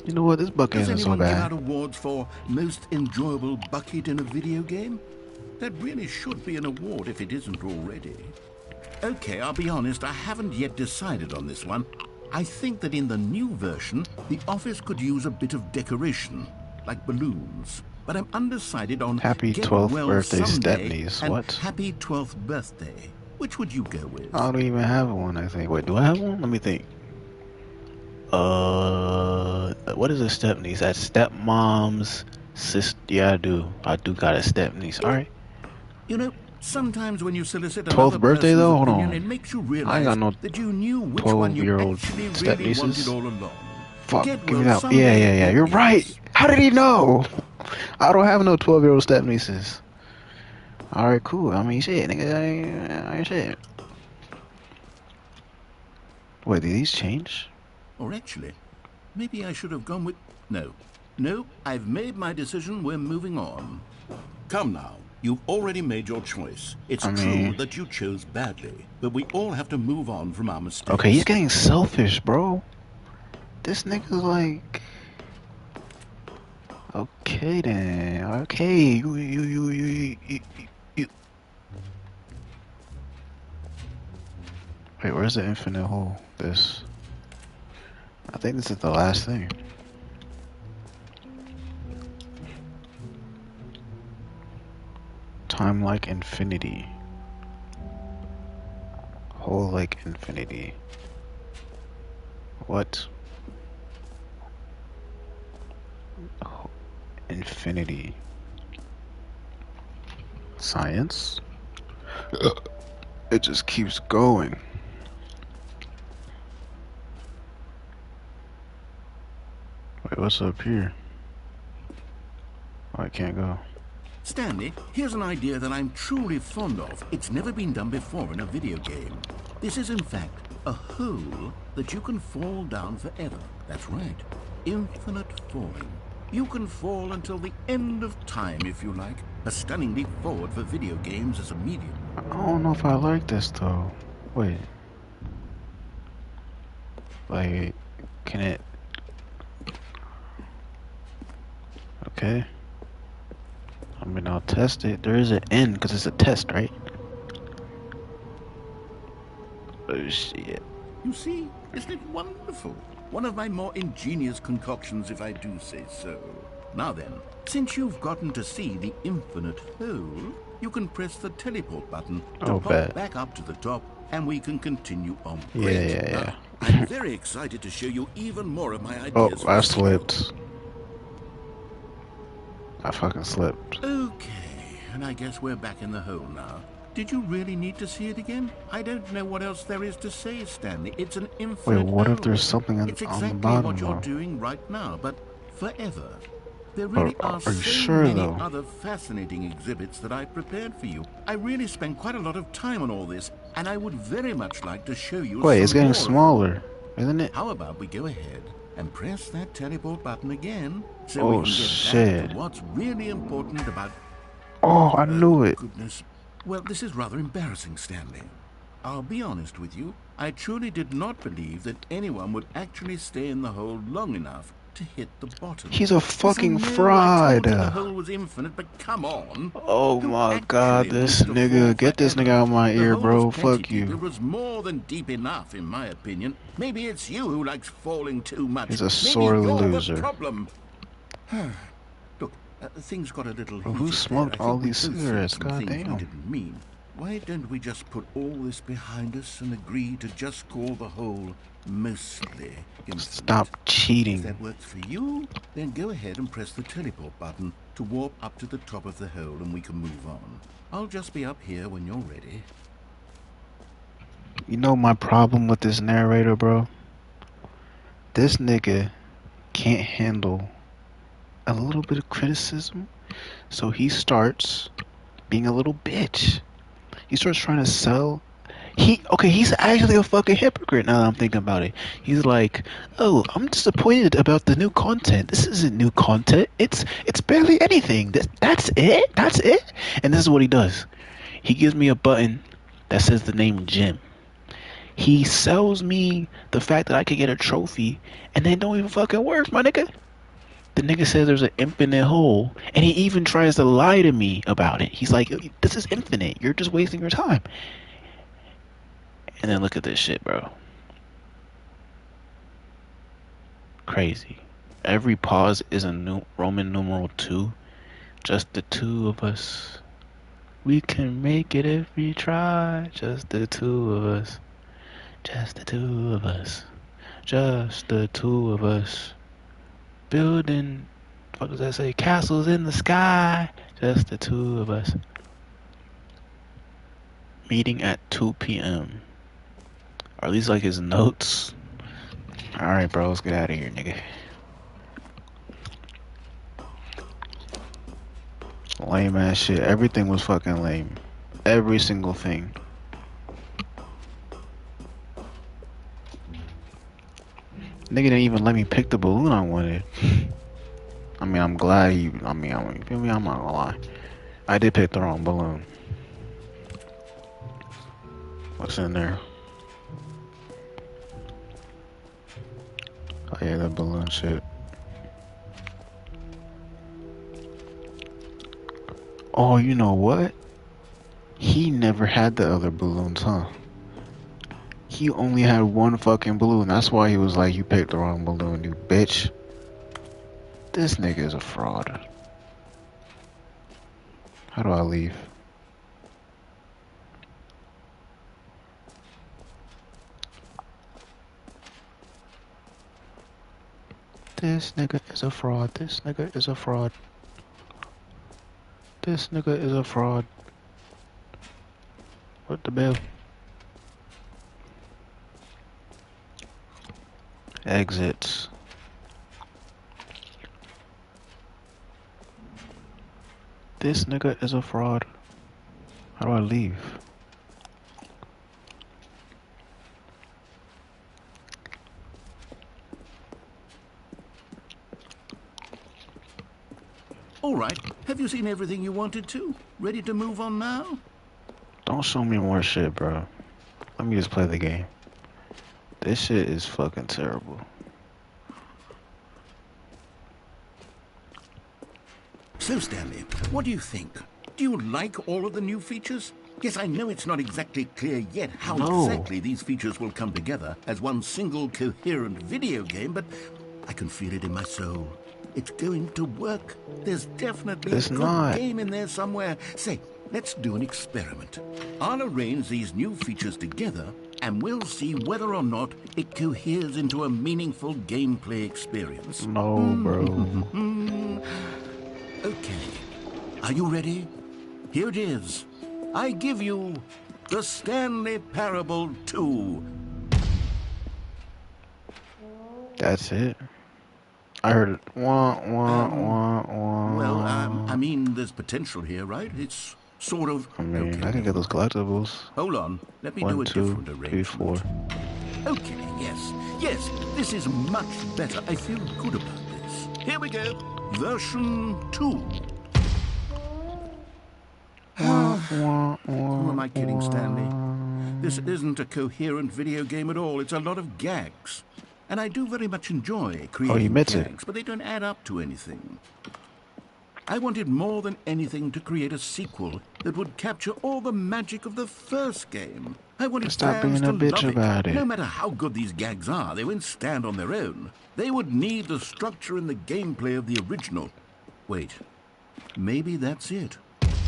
You know what? This bucket Does isn't so anyone give out bad. awards for most enjoyable bucket in a video game? That really should be an award if it isn't already. Okay, I'll be honest, I haven't yet decided on this one. I think that in the new version, the office could use a bit of decoration, like balloons. But I'm undecided on Happy Get 12th Well birthday, Someday Stepneys. and What? Happy 12th Birthday. Which would you go with? I don't even have one, I think. Wait, do I have one? Let me think. What is a stepniece? That's stepmom's sister. Yeah, I do. I do got a stepniece. Alright. You know, sometimes when you solicit 12th another birthday, person's though? Hold opinion, on. it makes you I ain't realize got no that you knew which one you 12-year-old actually really step-nieces. wanted all along. Fuck, Get give me well that. Yeah, someday yeah, yeah. it You're is. right. How did he know? I don't have no 12-year-old stepnieces. Alright, cool. I mean, shit, nigga. I ain't shit. Wait, did these change? Or actually, maybe I should have gone with... No, I've made my decision. We're moving on. Come now. You've already made your choice. It's true that you chose badly, but we all have to move on from our mistakes. Okay, he's getting selfish, bro. This nigga's like... Okay, then. Okay, you. Wait, where's the infinite hole? This. I think this is the last thing. Time like infinity. Hole like infinity. What? Oh, infinity. Science? It just keeps going. Wait, what's up here? Oh, I can't go. Stanley, here's an idea that I'm truly fond of. It's never been done before in a video game. This is, in fact, a hole that you can fall down forever. That's right. Infinite falling. You can fall until the end of time, if you like. A stunning leap forward for video games as a medium. I don't know if I like this, though. Wait. Like, can it... Okay. I mean, I'll test it. There is an end, because it's a test, right? Oh, shit. You see, isn't it wonderful? One of my more ingenious concoctions, if I do say so. Now then, since you've gotten to see the infinite hole, you can press the teleport button to Oh, pop bet. back up to the top, and we can continue on. Yeah, Great. yeah, yeah. Now, I'm very excited to show you even more of my Oh, ideas. I slipped. I fucking slipped. Okay, and I guess we're back in the hole now. Did you really need to see it again? I don't know what else there is to say, Stanley. It's an infinite Wait, what if hole. there's something It's on exactly the bottom, what you're though? doing right now, but forever. There really Are are you so sure, many though? other fascinating exhibits that I prepared for you. I really spent quite a lot of time on all this, and I would very much like to show you Wait, some it's getting more. smaller, isn't it? How about we go ahead and press that teleport button again, so Oh, we can get back shit. to what's really important about... Oh, I knew it. Goodness. Well, this is rather embarrassing, Stanley. I'll be honest with you. I truly did not believe that anyone would actually stay in the hole long enough to hit the bottom. He's a fucking So, no, I fraud. told you the hole was infinite, but come on. Oh Who my actually god, this wants to fall nigga. Get this forever? nigga out of my The ear, hole bro. was plenty Fuck deep. It you. was more than deep enough, in my opinion. Maybe it's you who likes falling too much. He's a Maybe sore you're loser. the problem. Look, things got a little Bro, heated who there. smoked I all think we these both said cigarettes? some things we Goddamn. didn't mean. Why don't we just put all this behind us and agree to just call the hole mostly infinite? Stop If cheating. that works for you, then go ahead and press the teleport button to warp up to the top of the hole and we can move on. I'll just be up here when you're ready. You know my problem with this narrator, bro? This nigga can't handle a little bit of criticism, so he starts being a little bitch. He starts trying to sell. He's actually a fucking hypocrite now that I'm thinking about it. He's like, oh, I'm disappointed about the new content. This isn't new content. It's barely anything. That's it? That's it? And this is what he does. He gives me a button that says the name Jim. He sells me the fact that I could get a trophy, and then don't even fucking work, my nigga. The nigga says there's an infinite hole, and he even tries to lie to me about it. He's like, this is infinite. You're just wasting your time. And then look at this shit, bro. Crazy. Every pause is a new Roman numeral 2. Just the two of us. We can make it if we try. Just the two of us. Just the two of us. Just the two of us. Building, what does that say? Castles in the sky. Just the two of us. Meeting at 2 p.m. Are these like his notes? Alright, bro, let's get out of here, nigga. Lame ass shit. Everything was fucking lame. Every single thing. Nigga didn't even let me pick the balloon I wanted. I mean, I'm glad you feel me? I'm not gonna lie. I did pick the wrong balloon. What's in there? Oh yeah, that balloon shit. Oh, you know what? He never had the other balloons, huh? He only had one fucking balloon. That's why he was like, you picked the wrong balloon, you bitch. This nigga is a fraud. How do I leave? This nigga is a fraud. This nigga is a fraud. This nigga is a fraud. What the bell? Exits. This nigga is a fraud. How do I leave? All right, have you seen everything you wanted to? Ready to move on now? Don't show me more shit, bro. Let me just play the game. This shit is fucking terrible. So, Stanley, what do you think? Do you like all of the new features? Yes, I know it's not exactly clear yet how exactly these features will come together as one single coherent video game, but I can feel it in my soul. It's going to work. There's definitely a good game in there somewhere. Say, let's do an experiment. I'll arrange these new features together, and we'll see whether or not it coheres into a meaningful gameplay experience. No, bro. Okay. Are you ready? Here it is. I give you the Stanley Parable 2. That's it? I heard it. Wah, wah, wah, wah. Well, I mean, there's potential here, right? It's sort of... I mean, okay. I can get those collectibles. Hold on. Let me do a different arrangement. 1, 2, 3, 4. Okay, yes. Yes, this is much better. I feel good about this. Here we go. Version 2. Who am I kidding, Stanley? This isn't a coherent video game at all. It's a lot of gags. And I do very much enjoy creating gags, but they don't add up to anything. I wanted more than anything to create a sequel that would capture all the magic of the first game. I wanted fans to love it. No matter how good these gags are, they won't stand on their own. They would need the structure and the gameplay of the original. Wait, maybe that's it.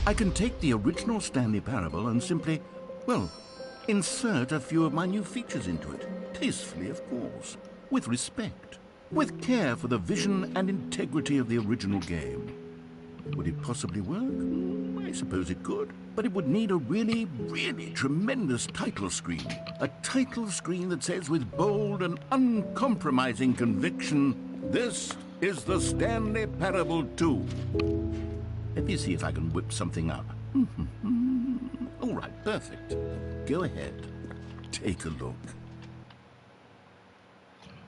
I can take the original Stanley Parable and simply, well, insert a few of my new features into it. Tastefully, of course. With respect. With care for the vision and integrity of the original game. Would it possibly work? I suppose it could. But it would need a really, really tremendous title screen. A title screen that says with bold and uncompromising conviction, "This is the Stanley Parable 2. Let me see if I can whip something up. All right, perfect. Go ahead. Take a look.